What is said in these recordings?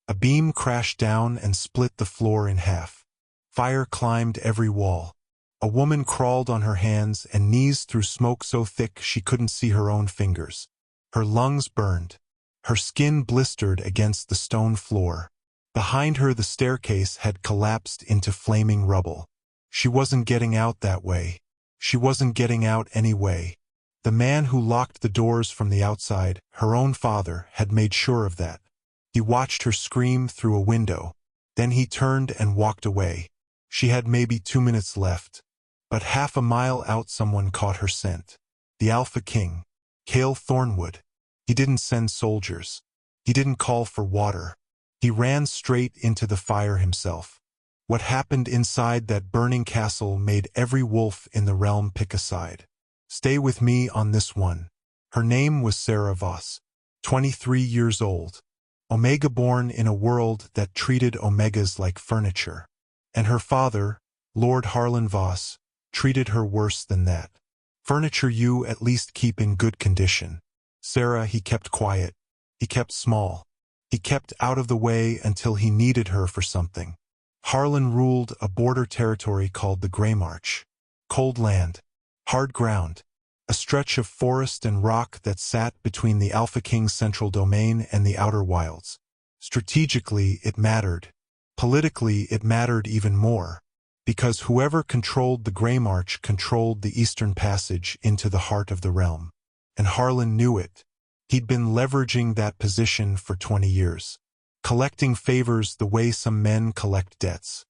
A beam crashed down and split the floor in half. Fire climbed every wall. A woman crawled on her hands and knees through smoke so thick she couldn't see her own fingers. Her lungs burned. Her skin blistered against the stone floor. Behind her the staircase had collapsed into flaming rubble. She wasn't getting out that way. She wasn't getting out anyway. The man who locked the doors from the outside, her own father, had made sure of that. He watched her scream through a window. Then he turned and walked away. She had maybe 2 minutes left. But half a mile out someone caught her scent. The Alpha King. Cale Thornwood. He didn't send soldiers. He didn't call for water. He ran straight into the fire himself. What happened inside that burning castle made every wolf in the realm pick a side. Stay with me on this one. Her name was Sarah Voss, 23 years old. Omega born in a world that treated Omegas like furniture. And her father, Lord Harlan Voss, treated her worse than that. Furniture you at least keep in good condition. Sarah, he kept quiet. He kept small. He kept out of the way until he needed her for something. Harlan ruled a border territory called the Grey March. Cold land. Hard ground. A stretch of forest and rock that sat between the Alpha King's central domain and the outer wilds. Strategically, it mattered. Politically, it mattered even more. Because whoever controlled the Grey March controlled the eastern passage into the heart of the realm. And Harlan knew it. He'd been leveraging that position for 20 years. Collecting favors the way some men collect debts.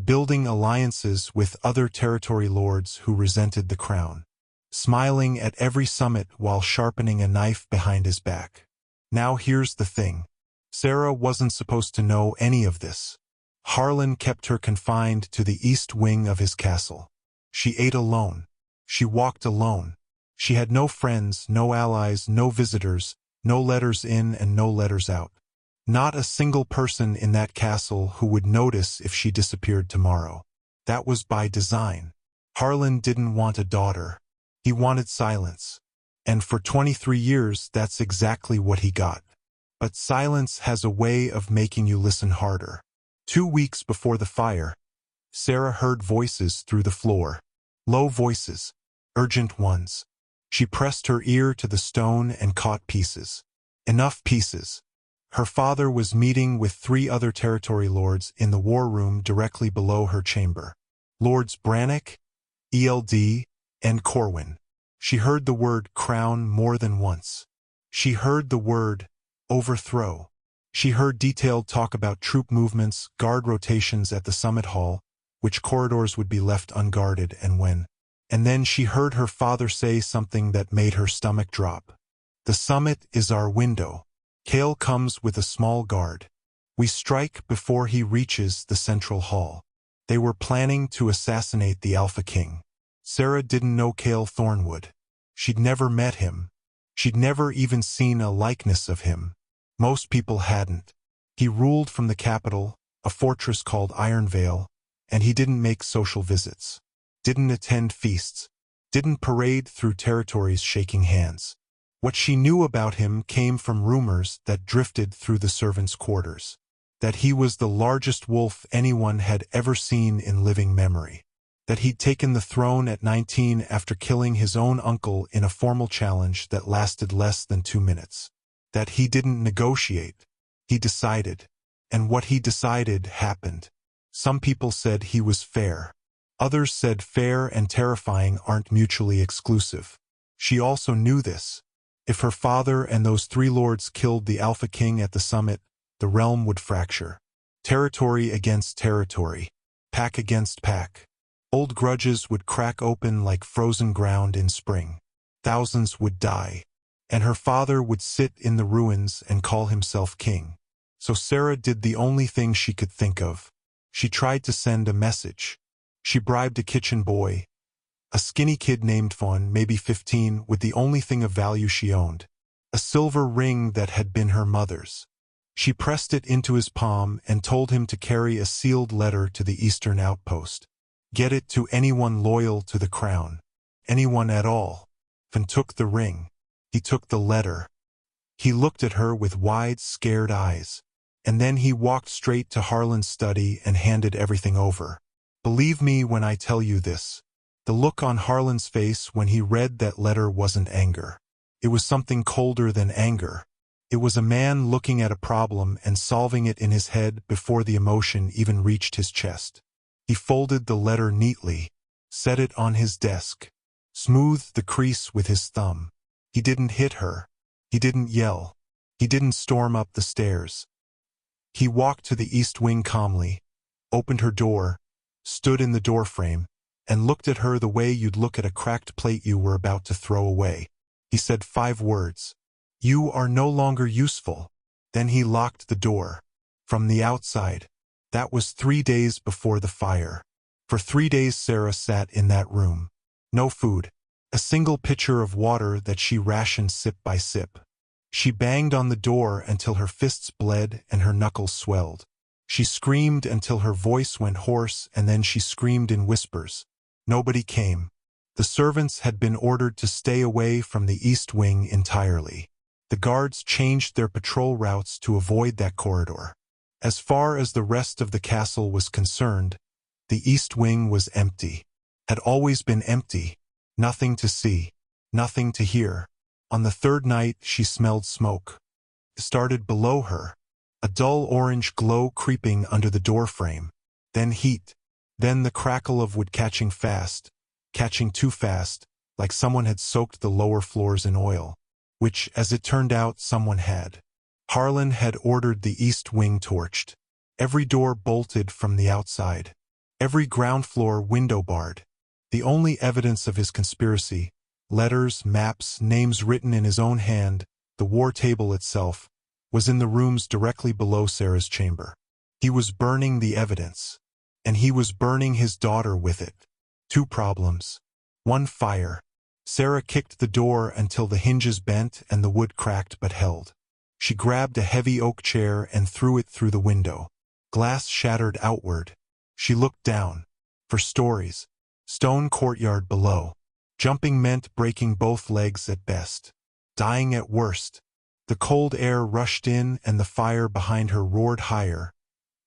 Building alliances with other territory lords who resented the crown. Smiling at every summit while sharpening a knife behind his back. Now here's the thing. Sarah wasn't supposed to know any of this. Harlan kept her confined to the east wing of his castle. She ate alone. She walked alone. She had no friends, no allies, no visitors, no letters in and no letters out. Not a single person in that castle who would notice if she disappeared tomorrow. That was by design. Harlan didn't want a daughter. He wanted silence. And for 23 years, that's exactly what he got. But silence has a way of making you listen harder. 2 weeks before the fire, Sarah heard voices through the floor. Low voices. Urgent ones. She pressed her ear to the stone and caught pieces. Enough pieces. Her father was meeting with 3 other territory lords in the war room directly below her chamber. Lords Brannock, ELD, and Corwin. She heard the word crown more than once. She heard the word overthrow. She heard detailed talk about troop movements, guard rotations at the summit hall, which corridors would be left unguarded and when. And then she heard her father say something that made her stomach drop. The summit is our window. Cale comes with a small guard. We strike before he reaches the central hall. They were planning to assassinate the Alpha King. Sarah didn't know Cale Thornwood. She'd never met him. She'd never even seen a likeness of him. Most people hadn't. He ruled from the capital, a fortress called Ironvale, and he didn't make social visits. Didn't attend feasts. Didn't parade through territories shaking hands. What she knew about him came from rumors that drifted through the servants' quarters. That he was the largest wolf anyone had ever seen in living memory. That he'd taken the throne at 19 after killing his own uncle in a formal challenge that lasted less than 2 minutes. That he didn't negotiate. He decided. And what he decided happened. Some people said he was fair. Others said fair and terrifying aren't mutually exclusive. She also knew this. If her father and those 3 lords killed the Alpha King at the summit, the realm would fracture. Territory against territory. Pack against pack. Old grudges would crack open like frozen ground in spring. Thousands would die. And her father would sit in the ruins and call himself king. So Sarah did the only thing she could think of. She tried to send a message. She bribed a kitchen boy, a skinny kid named Fawn, maybe 15, with the only thing of value she owned, a silver ring that had been her mother's. She pressed it into his palm and told him to carry a sealed letter to the eastern outpost. Get it to anyone loyal to the crown. Anyone at all. Fawn took the ring. He took the letter. He looked at her with wide, scared eyes. And then he walked straight to Harlan's study and handed everything over. Believe me when I tell you this. The look on Harlan's face when he read that letter wasn't anger. It was something colder than anger. It was a man looking at a problem and solving it in his head before the emotion even reached his chest. He folded the letter neatly, set it on his desk, smoothed the crease with his thumb. He didn't hit her. He didn't yell. He didn't storm up the stairs. He walked to the east wing calmly, opened her door, stood in the doorframe, and looked at her the way you'd look at a cracked plate you were about to throw away. He said 5 words. "You are no longer useful." Then he locked the door. From the outside. That was 3 days before the fire. For 3 days Sarah sat in that room. No food. A single pitcher of water that she rationed sip by sip. She banged on the door until her fists bled and her knuckles swelled. She screamed until her voice went hoarse, and then she screamed in whispers. Nobody came. The servants had been ordered to stay away from the East Wing entirely. The guards changed their patrol routes to avoid that corridor. As far as the rest of the castle was concerned, the East Wing was empty. Had always been empty. Nothing to see. Nothing to hear. On the 3rd night she smelled smoke. It started below her. A dull orange glow creeping under the doorframe. Then heat. Then the crackle of wood catching fast. Catching too fast, like someone had soaked the lower floors in oil. Which, as it turned out, someone had. Harlan had ordered the East Wing torched. Every door bolted from the outside. Every ground floor window barred. The only evidence of his conspiracy, letters, maps, names written in his own hand, the war table itself, was in the rooms directly below Sarah's chamber. He was burning the evidence. And he was burning his daughter with it. 2 problems. 1 fire. Sarah kicked the door until the hinges bent and the wood cracked but held. She grabbed a heavy oak chair and threw it through the window. Glass shattered outward. She looked down. For stories. Stone courtyard below. Jumping meant breaking both legs at best. Dying at worst. The cold air rushed in and the fire behind her roared higher,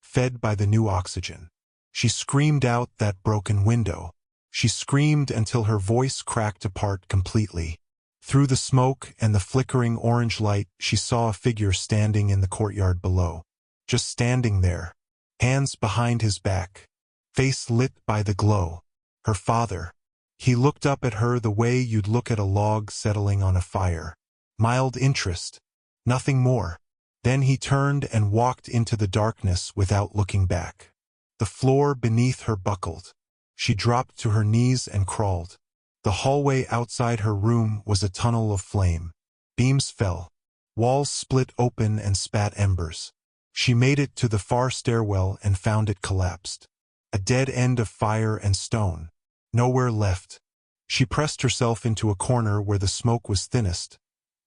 fed by the new oxygen. She screamed out that broken window. She screamed until her voice cracked apart completely. Through the smoke and the flickering orange light, she saw a figure standing in the courtyard below. Just standing there. Hands behind his back. Face lit by the glow. Her father. He looked up at her the way you'd look at a log settling on a fire. Mild interest. Nothing more. Then he turned and walked into the darkness without looking back. The floor beneath her buckled. She dropped to her knees and crawled. The hallway outside her room was a tunnel of flame. Beams fell. Walls split open and spat embers. She made it to the far stairwell and found it collapsed. A dead end of fire and stone. Nowhere left. She pressed herself into a corner where the smoke was thinnest.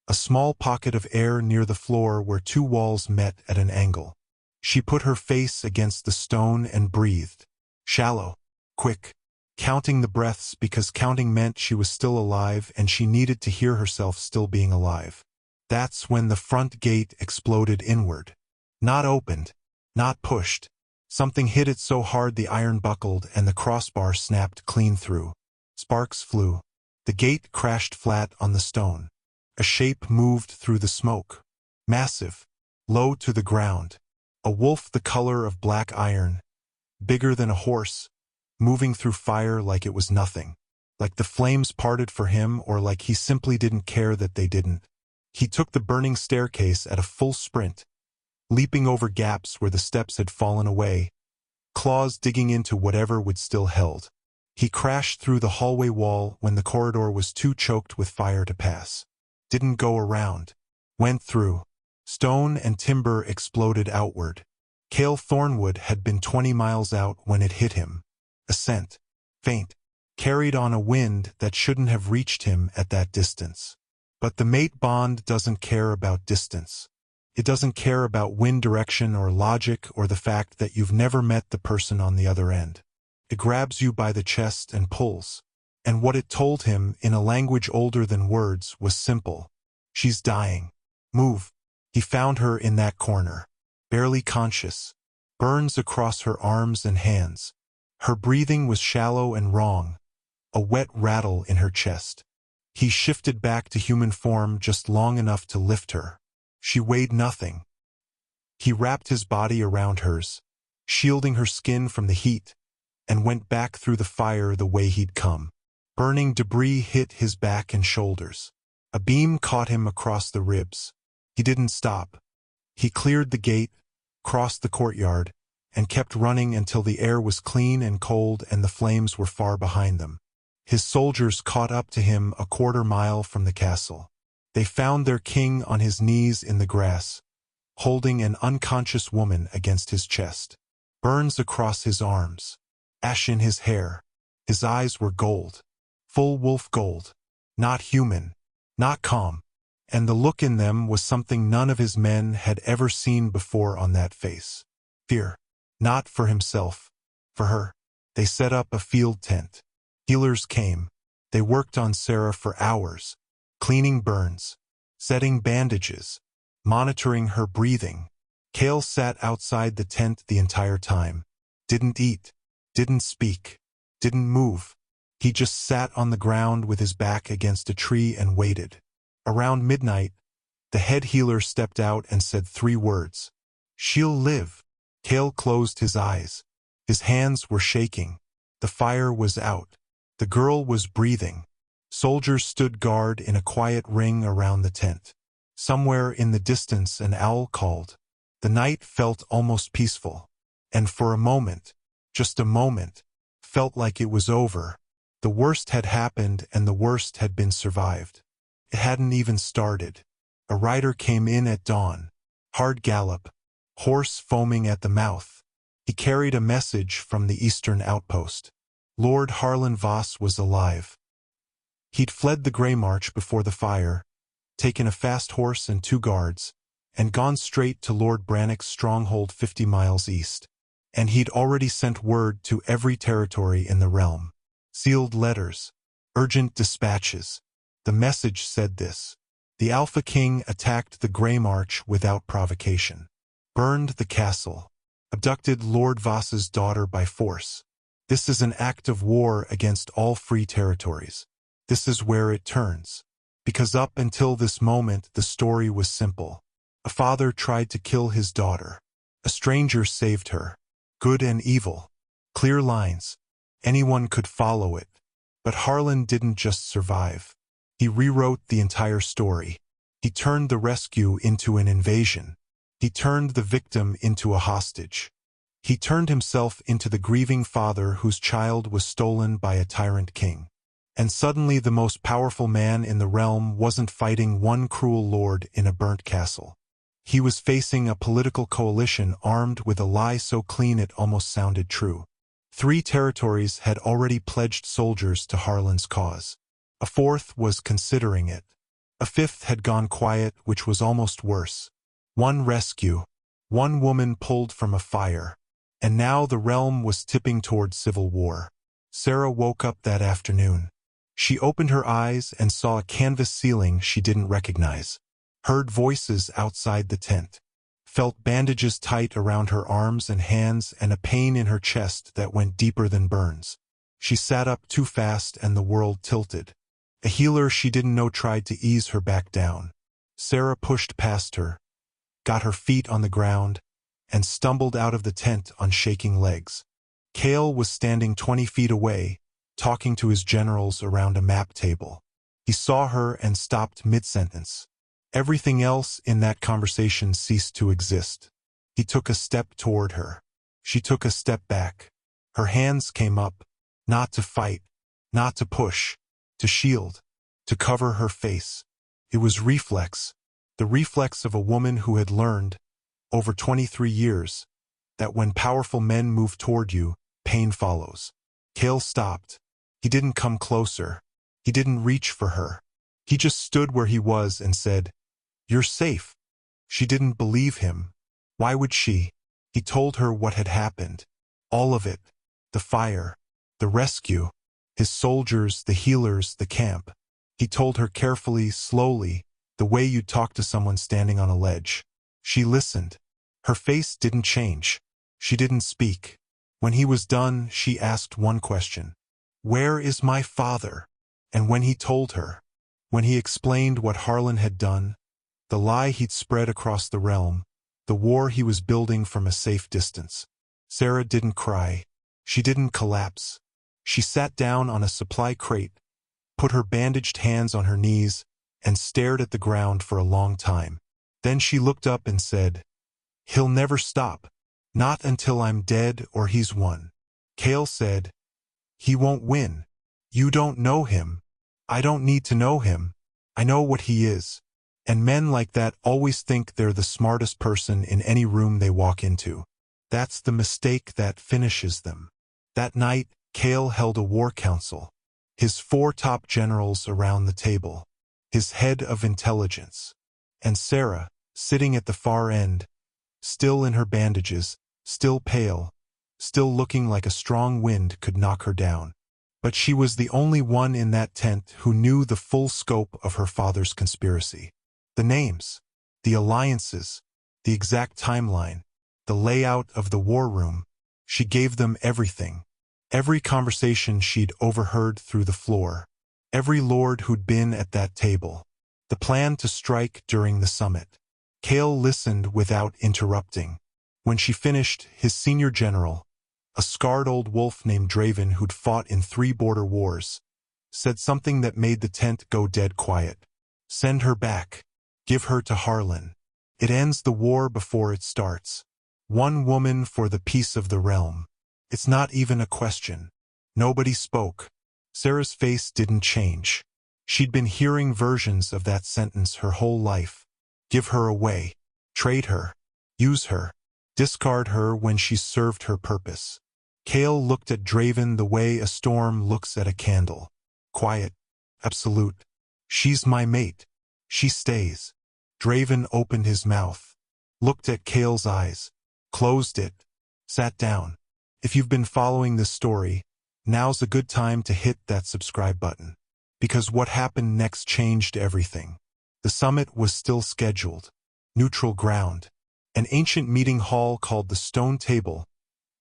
A small pocket of air near the floor where 2 walls met at an angle. She put her face against the stone and breathed. Shallow. Quick. Counting the breaths because counting meant she was still alive and she needed to hear herself still being alive. That's when the front gate exploded inward. Not opened. Not pushed. Something hit it so hard the iron buckled and the crossbar snapped clean through. Sparks flew. The gate crashed flat on the stone. A shape moved through the smoke. Massive. Low to the ground. A wolf the color of black iron. Bigger than a horse. Moving through fire like it was nothing. Like the flames parted for him or like he simply didn't care that they didn't. He took the burning staircase at a full sprint. Leaping over gaps where the steps had fallen away. Claws digging into whatever would still held. He crashed through the hallway wall when the corridor was too choked with fire to pass. Didn't go around. Went through. Stone and timber exploded outward. Cale Thornwood had been 20 miles out when it hit him. A scent. Faint. Carried on a wind that shouldn't have reached him at that distance. But the mate bond doesn't care about distance. It doesn't care about wind direction or logic or the fact that you've never met the person on the other end. It grabs you by the chest and pulls. And what it told him, in a language older than words, was simple. She's dying. Move. He found her in that corner. barely conscious, burns across her arms and hands. Her breathing was shallow and wrong, a wet rattle in her chest. He shifted back to human form just long enough to lift her. She weighed nothing. He wrapped his body around hers, shielding her skin from the heat, and went back through the fire the way he'd come. Burning debris hit his back and shoulders. A beam caught him across the ribs. He didn't stop. He cleared the gate, crossed the courtyard, and kept running until the air was clean and cold and the flames were far behind them. His soldiers caught up to him a quarter-mile from the castle. They found their king on his knees in the grass, holding an unconscious woman against his chest. Burns across his arms, ash in his hair. His eyes were gold, full wolf gold, not human, not calm, and the look in them was something none of his men had ever seen before on that face. Fear, not for himself, for her. They set up a field tent. Healers came. They worked on Sarah for hours, cleaning burns, setting bandages, monitoring her breathing. Cale sat outside the tent the entire time. Didn't eat, didn't speak, didn't move. He just sat on the ground with his back against a tree and waited. Around midnight, the head healer stepped out and said 3 words. "She'll live." Cale closed his eyes. His hands were shaking. The fire was out. The girl was breathing. Soldiers stood guard in a quiet ring around the tent. Somewhere in the distance an owl called. The night felt almost peaceful. And for a moment, just a moment, felt like it was over. The worst had happened and the worst had been survived. It hadn't even started. A rider came in at dawn. Hard gallop, horse foaming at the mouth. He carried a message from the eastern outpost. Lord Harlan Voss was alive. He'd fled the Grey March before the fire, taken a fast horse and 2 guards, and gone straight to Lord Brannock's stronghold 50 miles east. And he'd already sent word to every territory in the realm. Sealed letters, urgent dispatches. The message said this: the Alpha King attacked the Grey March without provocation, burned the castle, abducted Lord Voss's daughter by force. This is an act of war against all free territories. This is where it turns. Because up until this moment the story was simple. A father tried to kill his daughter. A stranger saved her. Good and evil. Clear lines. Anyone could follow it. But Harlan didn't just survive. He rewrote the entire story. He turned the rescue into an invasion. He turned the victim into a hostage. He turned himself into the grieving father whose child was stolen by a tyrant king. And suddenly the most powerful man in the realm wasn't fighting one cruel lord in a burnt castle. He was facing a political coalition armed with a lie so clean it almost sounded true. 3 territories had already pledged soldiers to Harlan's cause. A 4th was considering it. A 5th had gone quiet, which was almost worse. 1 rescue. 1 woman pulled from a fire. And now the realm was tipping toward civil war. Sarah woke up that afternoon. She opened her eyes and saw a canvas ceiling she didn't recognize. Heard voices outside the tent. Felt bandages tight around her arms and hands and a pain in her chest that went deeper than burns. She sat up too fast and the world tilted. A healer she didn't know tried to ease her back down. Sarah pushed past her, got her feet on the ground, and stumbled out of the tent on shaking legs. Cale was standing 20 feet away, talking to his generals around a map table. He saw her and stopped mid-sentence. Everything else in that conversation ceased to exist. He took a step toward her. She took a step back. Her hands came up, not to fight, not to push, to shield, to cover her face. It was reflex, the reflex of a woman who had learned, over 23 years, that when powerful men move toward you, pain follows. Cale stopped. He didn't come closer. He didn't reach for her. He just stood where he was and said, "You're safe." She didn't believe him. Why would she? He told her what had happened. All of it. The fire. The rescue. His soldiers, the healers, the camp. He told her carefully, slowly, the way you talk to someone standing on a ledge. She listened. Her face didn't change. She didn't speak. When he was done, she asked one question. "Where is my father?" And when he told her, when he explained what Harlan had done, the lie he'd spread across the realm, the war he was building from a safe distance, Sarah didn't cry. She didn't collapse. She sat down on a supply crate, put her bandaged hands on her knees, and stared at the ground for a long time. Then she looked up and said, "He'll never stop. Not until I'm dead or he's won." Cale said, "He won't win. You don't know him. I don't need to know him. I know what he is." And men like that always think they're the smartest person in any room they walk into. That's the mistake that finishes them. That night, Cale held a war council. His 4 top generals around the table. His head of intelligence. And Sarah, sitting at the far end, still in her bandages, still pale, still looking like a strong wind could knock her down. But she was the only one in that tent who knew the full scope of her father's conspiracy. The names, the alliances, the exact timeline, the layout of the war room. She gave them everything. Every conversation she'd overheard through the floor. Every lord who'd been at that table. The plan to strike during the summit. Cale listened without interrupting. When she finished, his senior general, a scarred old wolf named Draven who'd fought in 3 border wars, said something that made the tent go dead quiet. "Send her back. Give her to Harlan. It ends the war before it starts. One woman for the peace of the realm. It's not even a question." Nobody spoke. Sarah's face didn't change. She'd been hearing versions of that sentence her whole life. Give her away. Trade her. Use her. Discard her when she's served her purpose. Cale looked at Draven the way a storm looks at a candle. Quiet. Absolute. "She's my mate. She stays." Draven opened his mouth. Looked at Cale's eyes. Closed it. Sat down. If you've been following this story, now's a good time to hit that subscribe button. Because what happened next changed everything. The summit was still scheduled. Neutral ground. An ancient meeting hall called the Stone Table,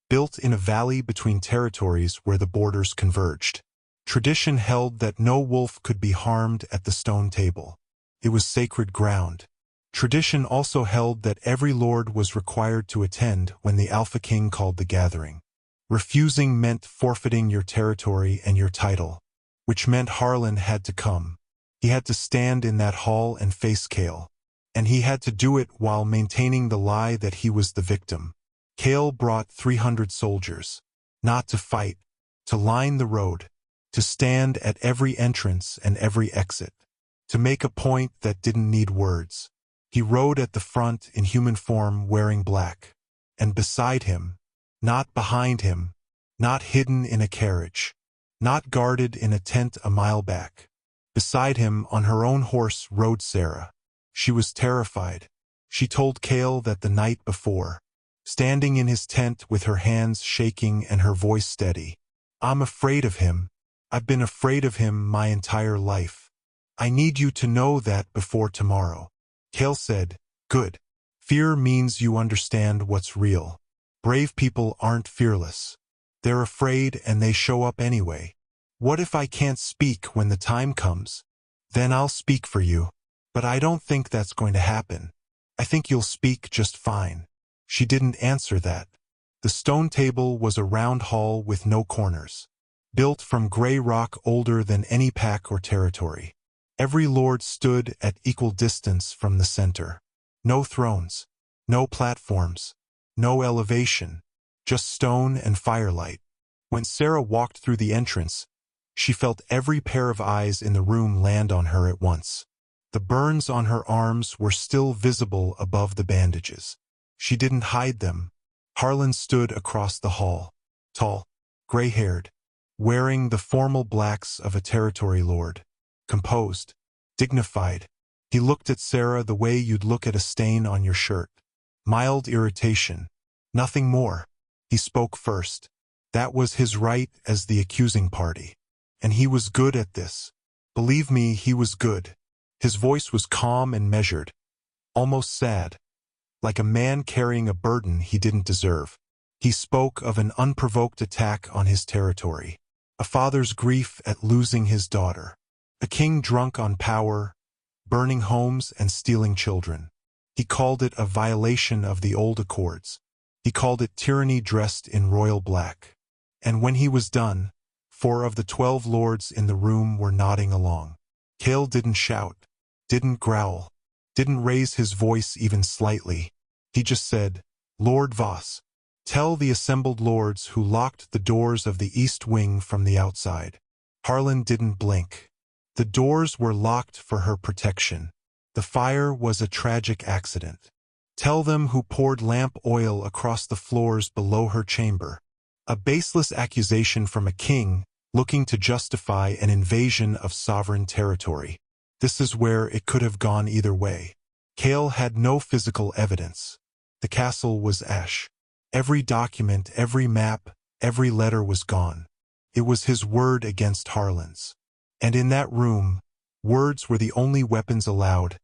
built in a valley between territories where the borders converged. Tradition held that no wolf could be harmed at the Stone Table. It was sacred ground. Tradition also held that every lord was required to attend when the Alpha King called the gathering. Refusing meant forfeiting your territory and your title, which meant Harlan had to come. He had to stand in that hall and face Cale. And he had to do it while maintaining the lie that he was the victim. Cale brought 300 soldiers. Not to fight. To line the road. To stand at every entrance and every exit. To make a point that didn't need words. He rode at the front in human form wearing black. And beside him, not behind him, not hidden in a carriage, not guarded in a tent a mile back. Beside him on her own horse rode Sarah. She was terrified. She told Cale that the night before, standing in his tent with her hands shaking and her voice steady. "I'm afraid of him. I've been afraid of him my entire life. I need you to know that before tomorrow." Cale said, "Good. Fear means you understand what's real. Brave people aren't fearless. They're afraid and they show up anyway. What if I can't speak when the time comes? Then I'll speak for you. But I don't think that's going to happen. I think you'll speak just fine." She didn't answer that. The Stone Table was a round hall with no corners. Built from gray rock older than any pack or territory. Every lord stood at equal distance from the center. No thrones. No platforms. No elevation. Just stone and firelight. When Sarah walked through the entrance, she felt every pair of eyes in the room land on her at once. The burns on her arms were still visible above the bandages. She didn't hide them. Harlan stood across the hall, tall, gray-haired, wearing the formal blacks of a territory lord. Composed, dignified. He looked at Sarah the way you'd look at a stain on your shirt. Mild irritation. Nothing more. He spoke first. That was his right as the accusing party. And he was good at this. Believe me, he was good. His voice was calm and measured, almost sad. like a man carrying a burden he didn't deserve. He spoke of an unprovoked attack on his territory, a father's grief at losing his daughter, a king drunk on power, burning homes and stealing children. He called it a violation of the old accords. He called it tyranny dressed in royal black. And when he was done, 4 of the 12 lords in the room were nodding along. Chaol didn't shout, didn't growl, didn't raise his voice even slightly. He just said, "Lord Voss, tell the assembled lords who locked the doors of the east wing from the outside." Harlan didn't blink. The doors were locked for her protection. The fire was a tragic accident. Tell them who poured lamp oil across the floors below her chamber. A baseless accusation from a king looking to justify an invasion of sovereign territory. This is where it could have gone either way. Chaol had no physical evidence. The castle was ash. Every document, every map, every letter was gone. It was his word against Harlan's. And in that room, words were the only weapons allowed,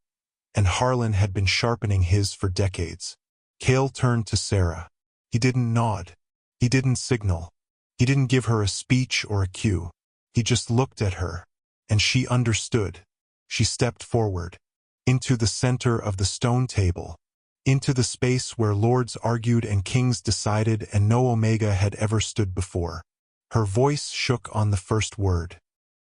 and Harlan had been sharpening his for decades. Chaol turned to Sarah. He didn't nod. He didn't signal. He didn't give her a speech or a cue. He just looked at her, and she understood. She stepped forward, into the center of the stone table, into the space where lords argued and kings decided and no Omega had ever stood before. Her voice shook on the first word,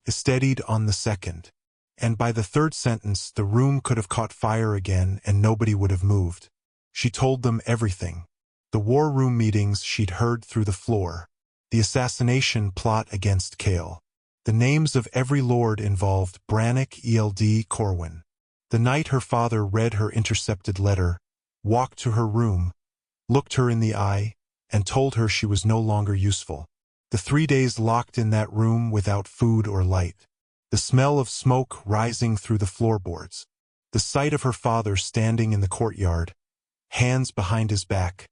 steadied on the second, and by the third sentence the room could have caught fire again and nobody would have moved. She told them everything. The war room meetings she'd heard through the floor, the assassination plot against Chaol, the names of every lord involved, Brannock, Eld, Corwin. The night her father read her intercepted letter, walked to her room, looked her in the eye, and told her she was no longer useful. The 3 days locked in that room without food or light, the smell of smoke rising through the floorboards, the sight of her father standing in the courtyard, hands behind his back,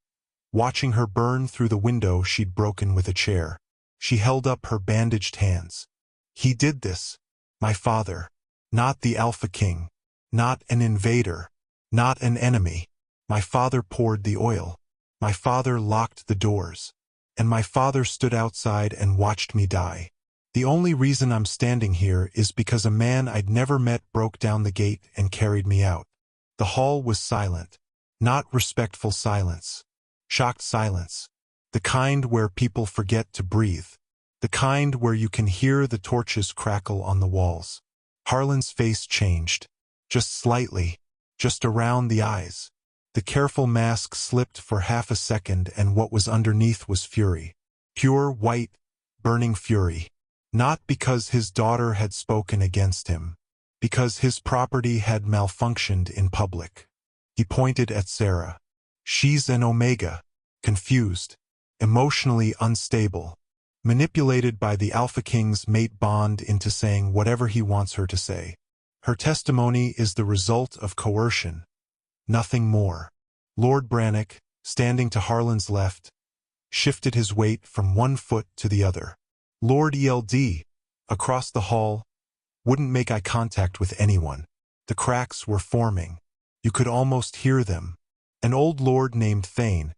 watching her burn through the window she'd broken with a chair. She held up her bandaged hands. He did this, my father, not the Alpha King, not an invader, not an enemy. My father poured the oil. My father locked the doors. And my father stood outside and watched me die. The only reason I'm standing here is because a man I'd never met broke down the gate and carried me out. The hall was silent. Not respectful silence. Shocked silence. The kind where people forget to breathe. The kind where you can hear the torches crackle on the walls. Harlan's face changed. Just slightly. Just around the eyes. The careful mask slipped for half a second and what was underneath was fury. Pure, white, burning fury. Not because his daughter had spoken against him. Because his property had malfunctioned in public. He pointed at Sarah. She's an Omega. Confused. Emotionally unstable. Manipulated by the Alpha King's mate bond into saying whatever he wants her to say. Her testimony is the result of coercion. Nothing more. Lord Brannock, standing to Harlan's left, shifted his weight from one foot to the other. Lord Eld, across the hall, wouldn't make eye contact with anyone. The cracks were forming. You could almost hear them. An old lord named Thane,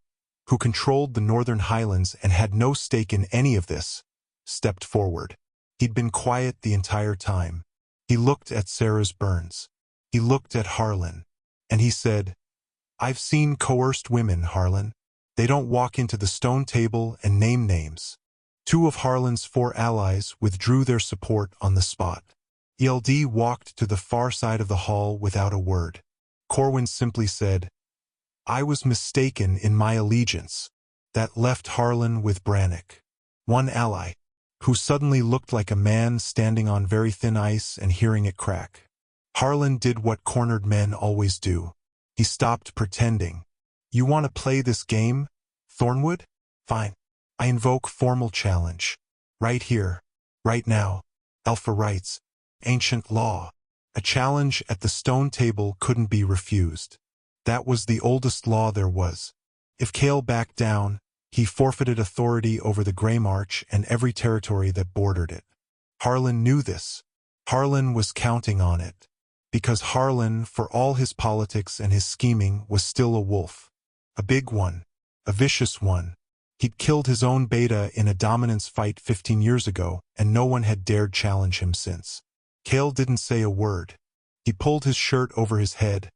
who controlled the Northern Highlands and had no stake in any of this, stepped forward. He'd been quiet the entire time. He looked at Sarah's burns. He looked at Harlan. And he said, "I've seen coerced women, Harlan. They don't walk into the stone table and name names." 2 of Harlan's 4 allies withdrew their support on the spot. Eld walked to the far side of the hall without a word. Corwin simply said, "I was mistaken in my allegiance." That left Harlan with Brannock, one ally, who suddenly looked like a man standing on very thin ice and hearing it crack. Harlan did what cornered men always do. He stopped pretending. "You want to play this game, Thornwood? Fine. I invoke formal challenge. Right here. Right now. Alpha rights. Ancient law. A challenge at the stone table couldn't be refused. That was the oldest law there was. If Chaol backed down, he forfeited authority over the Grey March and every territory that bordered it. Harlan knew this. Harlan was counting on it. Because Harlan, for all his politics and his scheming, was still a wolf. A big one. A vicious one. He'd killed his own beta in a dominance fight 15 years ago, and no one had dared challenge him since. Cale didn't say a word. He pulled his shirt over his head,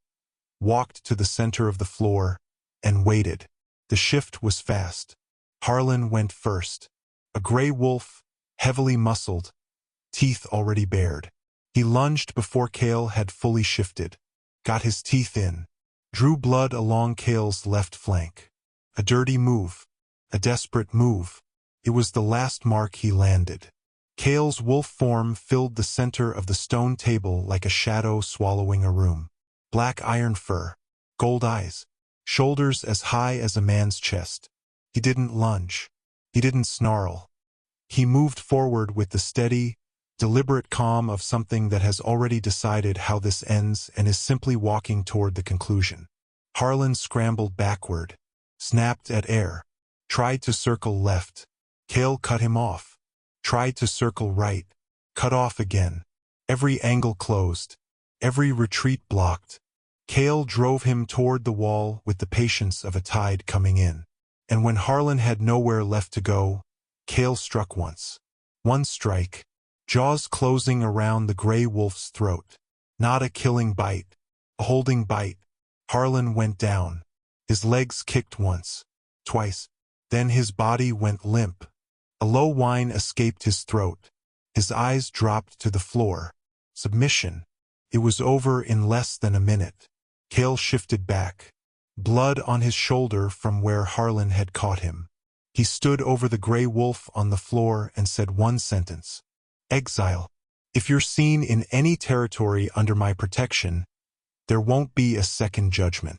walked to the center of the floor, and waited. The shift was fast. Harlan went first. A gray wolf, heavily muscled, teeth already bared. He lunged before Cale had fully shifted, got his teeth in, drew blood along Cale's left flank. A dirty move. A desperate move. It was the last mark he landed. Cale's wolf form filled the center of the stone table like a shadow swallowing a room. Black iron fur, gold eyes, shoulders as high as a man's chest. He didn't lunge. He didn't snarl. He moved forward with the steady, deliberate calm of something that has already decided how this ends and is simply walking toward the conclusion. Harlan scrambled backward, snapped at air, tried to circle left. Cale cut him off, tried to circle right, cut off again. Every angle closed, every retreat blocked. Cale drove him toward the wall with the patience of a tide coming in. And when Harlan had nowhere left to go, Cale struck once. One strike, jaws closing around the gray wolf's throat. Not a killing bite, a holding bite. Harlan went down. His legs kicked once, twice. Then his body went limp. A low whine escaped his throat. His eyes dropped to the floor. Submission. It was over in less than a minute. Cale shifted back, blood on his shoulder from where Harlan had caught him. He stood over the gray wolf on the floor and said one sentence. Exile. If you're seen in any territory under my protection, there won't be a second judgment.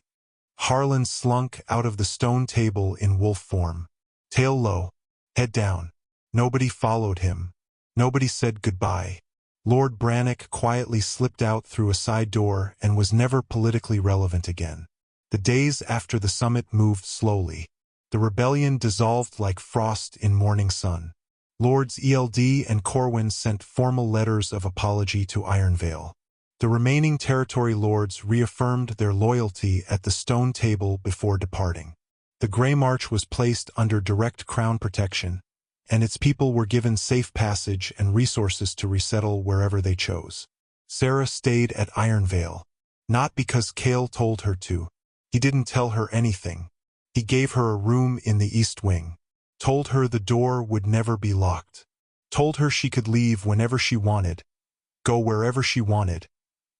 Harlan slunk out of the stone table in wolf form. Tail low, head down. Nobody followed him. Nobody said goodbye. Lord Brannock quietly slipped out through a side door and was never politically relevant again. The days after the summit moved slowly. The rebellion dissolved like frost in morning sun. Lords Eld and Corwin sent formal letters of apology to Ironvale. The remaining territory lords reaffirmed their loyalty at the stone table before departing. The Grey March was placed under direct crown protection, and its people were given safe passage and resources to resettle wherever they chose. Sarah stayed at Ironvale, not because Cale told her to. He didn't tell her anything. He gave her a room in the East Wing, told her the door would never be locked, told her she could leave whenever she wanted, go wherever she wanted,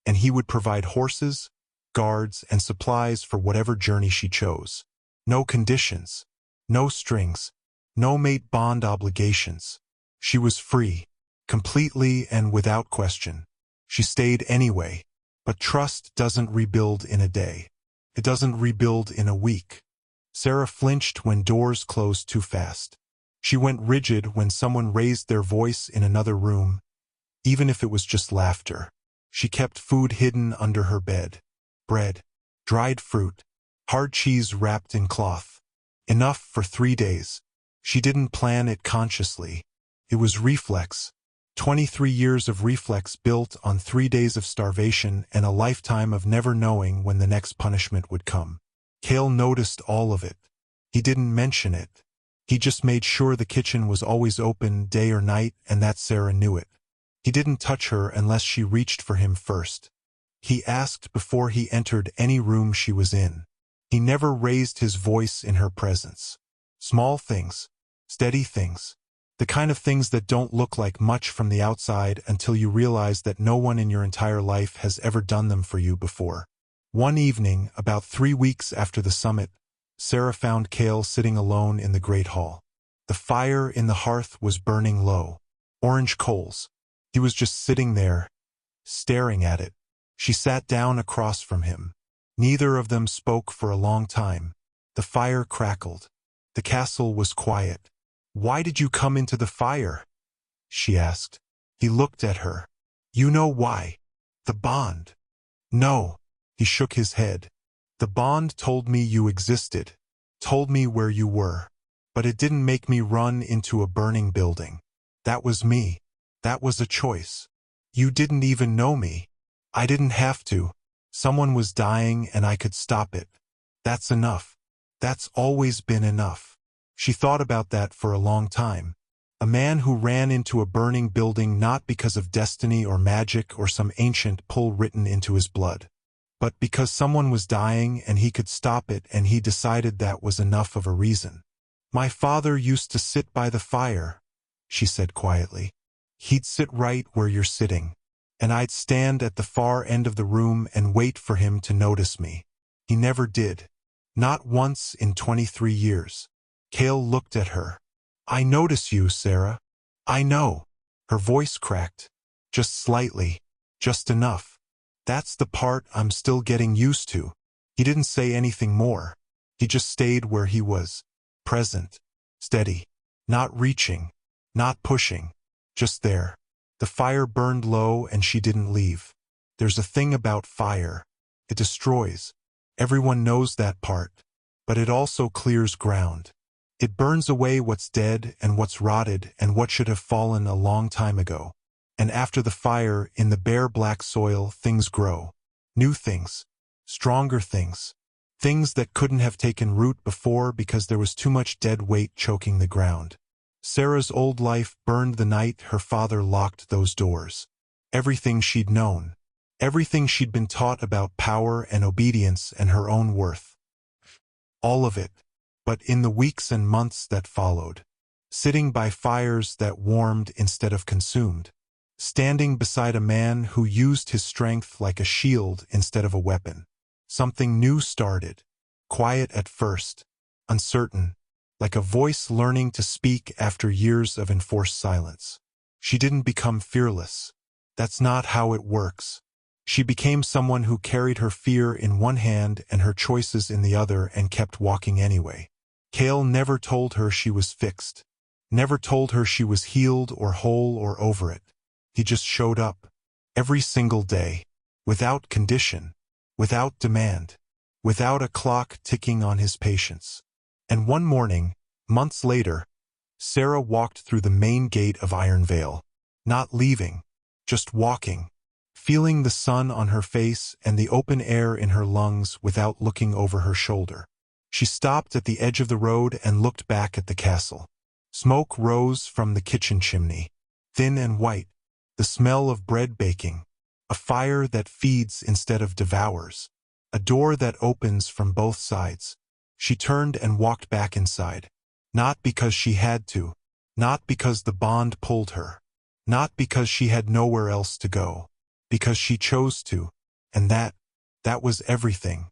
and he would provide horses, guards, and supplies for whatever journey she chose. No conditions, no strings, no mate bond obligations. She was free, completely and without question. She stayed anyway, but trust doesn't rebuild in a day. It doesn't rebuild in a week. Sarah flinched when doors closed too fast. She went rigid when someone raised their voice in another room, even if it was just laughter. She kept food hidden under her bed. Bread, dried fruit, hard cheese wrapped in cloth. Enough for 3 days. She didn't plan it consciously. It was reflex. 23 years of reflex built on 3 days of starvation and a lifetime of never knowing when the next punishment would come. Cale noticed all of it. He didn't mention it. He just made sure the kitchen was always open day or night and that Sarah knew it. He didn't touch her unless she reached for him first. He asked before he entered any room she was in. He never raised his voice in her presence. Small things, steady things, the kind of things that don't look like much from the outside until you realize that no one in your entire life has ever done them for you before. One evening, about 3 weeks after the summit, Sarah found Cale sitting alone in the great hall. The fire in the hearth was burning low. Orange coals. He was just sitting there, staring at it. She sat down across from him. Neither of them spoke for a long time. The fire crackled. The castle was quiet. "Why did you come into the fire?" she asked. He looked at her. "You know why. The bond." "No." He shook his head. "The bond told me you existed, told me where you were. But it didn't make me run into a burning building. That was me. That was a choice. You didn't even know me. I didn't have to. Someone was dying and I could stop it. That's enough. That's always been enough. She thought about that for a long time. A man who ran into a burning building not because of destiny or magic or some ancient pull written into his blood, but because someone was dying and he could stop it, and he decided that was enough of a reason. My father used to sit by the fire, she said quietly. He'd sit right where you're sitting, and I'd stand at the far end of the room and wait for him to notice me. He never did. Not once in 23 years. Cale looked at her. I notice you, Sarah. I know. Her voice cracked. Just slightly. Just enough. That's the part I'm still getting used to. He didn't say anything more. He just stayed where he was. Present. Steady. Not reaching. Not pushing. Just there. The fire burned low and she didn't leave. There's a thing about fire. It destroys. Everyone knows that part. But it also clears ground. It burns away what's dead and what's rotted and what should have fallen a long time ago. And after the fire, in the bare black soil, things grow. New things. Stronger things. Things that couldn't have taken root before because there was too much dead weight choking the ground. Sarah's old life burned the night her father locked those doors. Everything she'd known. Everything she'd been taught about power and obedience and her own worth. All of it. But in the weeks and months that followed, sitting by fires that warmed instead of consumed, standing beside a man who used his strength like a shield instead of a weapon, something new started, quiet at first, uncertain, like a voice learning to speak after years of enforced silence. She didn't become fearless. That's not how it works. She became someone who carried her fear in one hand and her choices in the other and kept walking anyway. Cale never told her she was fixed. Never told her she was healed or whole or over it. He just showed up. Every single day. Without condition. Without demand. Without a clock ticking on his patience. And one morning, months later, Sarah walked through the main gate of Iron Vale. Not leaving. Just walking. Feeling the sun on her face and the open air in her lungs without looking over her shoulder. She stopped at the edge of the road and looked back at the castle. Smoke rose from the kitchen chimney, thin and white, the smell of bread baking, a fire that feeds instead of devours, a door that opens from both sides. She turned and walked back inside, not because she had to, not because the bond pulled her, not because she had nowhere else to go, because she chose to, and that was everything.